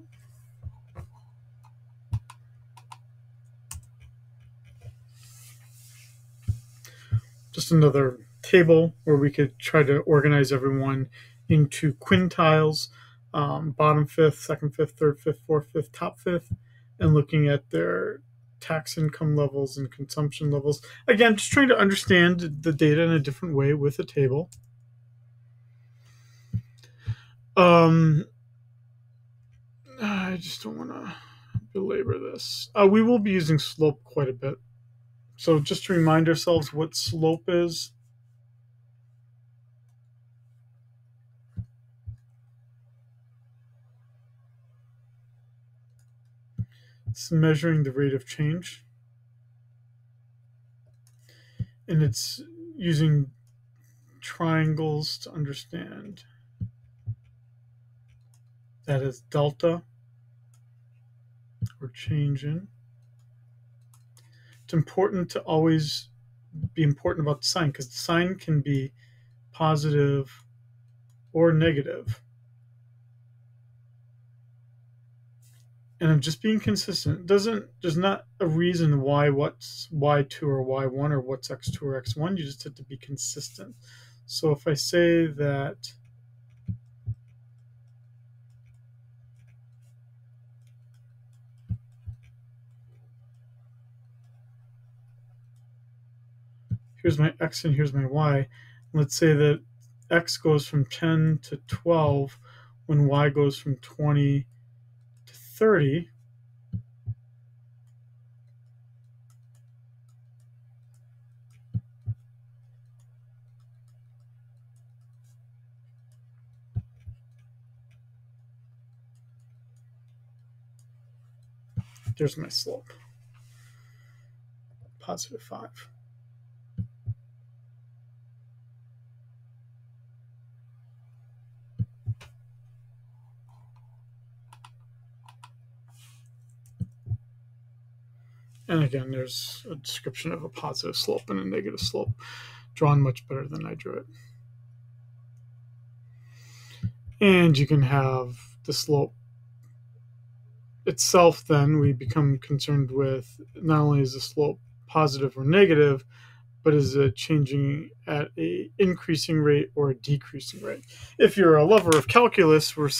Just another table where we could try to organize everyone into quintiles, bottom fifth, second fifth, third fifth, fourth fifth, top fifth, and looking at their tax income levels and consumption levels. Again, just trying to understand the data in a different way with a table. I just don't want to belabor this. We will be using slope quite a bit. So just to remind ourselves what slope is. It's measuring the rate of change. And it's using triangles to understand that is delta or change in. It's important to always be important about the sign because the sign can be positive or negative. And I'm just being consistent. There's not a reason why what's y2 or y1 or what's x2 or x1. You just have to be consistent. So if I say that here's my x and here's my y, let's say that x goes from 10 to 12 when y goes from 20 to 30. There's my slope, positive 5. And again, there's a description of a positive slope and a negative slope, drawn much better than I drew it. And you can have the slope itself. Then we become concerned with not only is the slope positive or negative, but is it changing at a increasing rate or a decreasing rate? If you're a lover of calculus, we're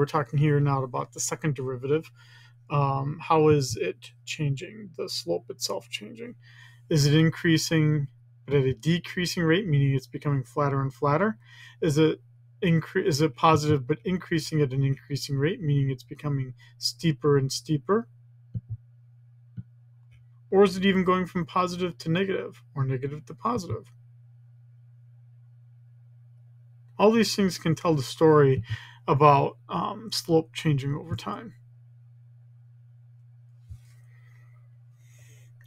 talking here now about the second derivative. How is it changing? The slope itself changing? Is it increasing but at a decreasing rate, meaning it's becoming flatter and flatter? Is it positive but increasing at an increasing rate, meaning it's becoming steeper and steeper? Or is it even going from positive to negative or negative to positive? All these things can tell the story about slope changing over time.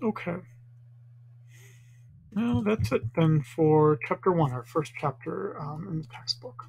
Okay. Well, that's it then for chapter 1, our first chapter in the textbook.